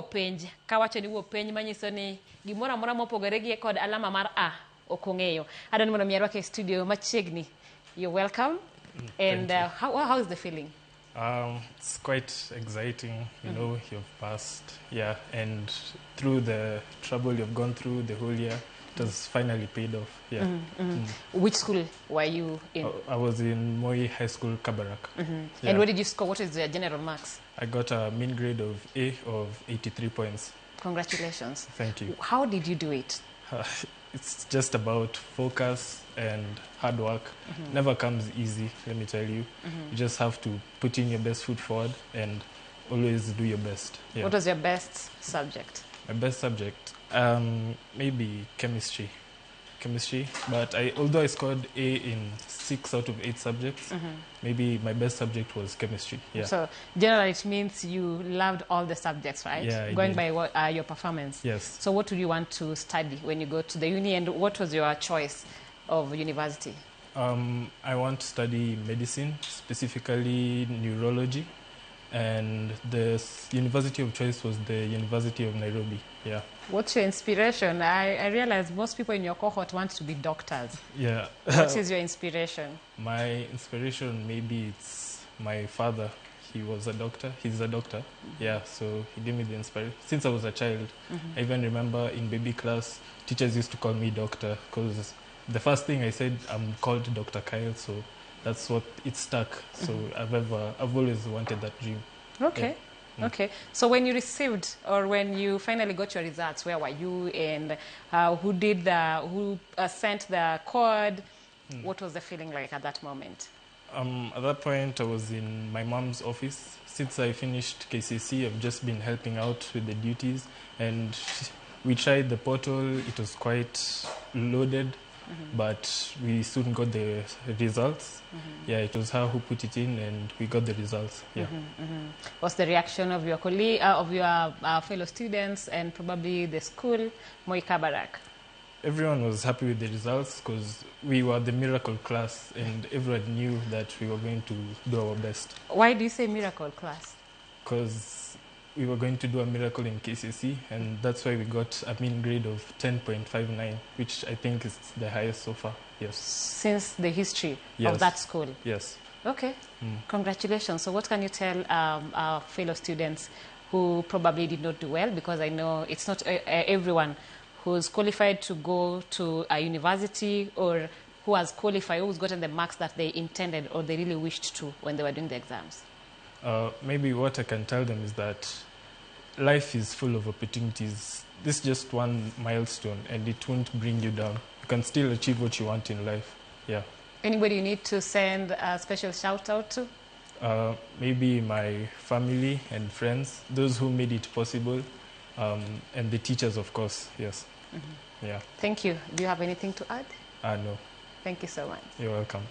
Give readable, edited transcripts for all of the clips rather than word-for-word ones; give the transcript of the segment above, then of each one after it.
penj kawacho ni penj manyiso ni gimoro amora mopogore gi kod alama mar A okong'eyo. Adoni mondo mi arwake studio machiegni. You're welcome. And how is the feeling? It's quite exciting, you know, you've passed, yeah, and through the trouble you've gone through the whole year, it has finally paid off, yeah. Which school were you in? I was in Moi High Kabarak. Yeah. And what did you score? What is the general marks? I got a mean grade of A of 83 points. Congratulations. Thank you. How did you do it? It's just about focus and hard work. Never comes easy, let me tell you. You just have to put in your best foot forward and always do your best. Yeah. What was your best subject? My best subject? Maybe chemistry. But although I scored A in 6 out of 8 subjects, maybe my best subject was chemistry. Yeah. So generally it means you loved all the subjects, right? Yeah, I Going did. by your performance. Yes. So what would you want to study when you go to the uni, and what was your choice of university? I want to study medicine, specifically neurology, and the university of choice was the University of Nairobi. Yeah. What's your inspiration? I realize most people in your cohort want to be doctors. Yeah. What is your inspiration? My inspiration, maybe it's my father. He was a doctor. He's a doctor. Yeah, so he gave me the inspiration. Since I was a child, I even remember in baby class, teachers used to call me doctor because the first thing I said, I'm called Dr. Kyle, so that's what it stuck. So I've always wanted that dream. Okay. Yeah. Okay. So when you received, or when you finally got your results, where were you, and who sent the code? What was the feeling like at that moment? At that point, I was in my mom's office. Since I finished KCSE, I've just been helping out with the duties, and we tried the portal. It was quite loaded, but we soon got the results. Yeah, it was her who put it in, and we got the results. Yeah. What's the reaction of your colleague, of your fellow students, and probably the school, Moi Kabarak? Everyone was happy with the results because we were the miracle class, and everyone knew that we were going to do our best. Why do you say miracle class? Because we were going to do a miracle in KCSE, and that's why we got a mean grade of 10.59, which I think is the highest so far. Yes. Since the history of that school? Yes. Okay. Congratulations. So what can you tell our fellow students who probably did not do well? Because I know it's not everyone who's qualified to go to a university, or who has qualified, who's gotten the marks that they intended or they really wished to when they were doing the exams. Maybe what I can tell them is that life is full of opportunities. This is just one milestone, and it won't bring you down. You can still achieve what you want in life. Yeah. Anybody you need to send a special shout out to? Maybe my family and friends, those who made it possible, and the teachers, of course. Yes. Yeah. Thank you. Do you have anything to add? No. Thank you so much. You're welcome.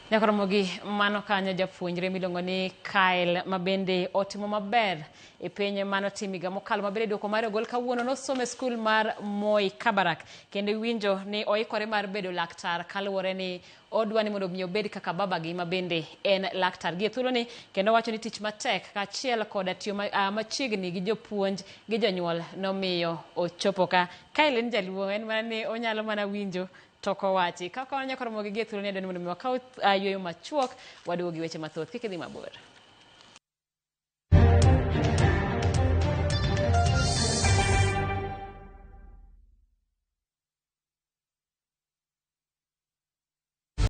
Ramogi, mano kanyo japuonjre miluongo ni Kyrle, mabende otimo maber e penj mano timiga mokalo, mabende duoko mare ogol kawuono, nosome skul mar Moi Kabarak, kendo winjo ni oikore mar bedo laktar kaluwore ni odwa ni mondo mi obed kaka babagi mabende en laktar. Gi thuolo ni kendo wacho ni tich matek kaachiel koda tiyo machiegni gi jopuonj gi jonyuol nomiyo ochopo ka. Kyrle en jaluo, en mana ni onyalo mana winjo toko wachi. Kaka wanyako Ramogi gi thuolo ni adwani mondo mi wakaw yweyo machuok waduogi weche mathoth. Kik idhi mabor.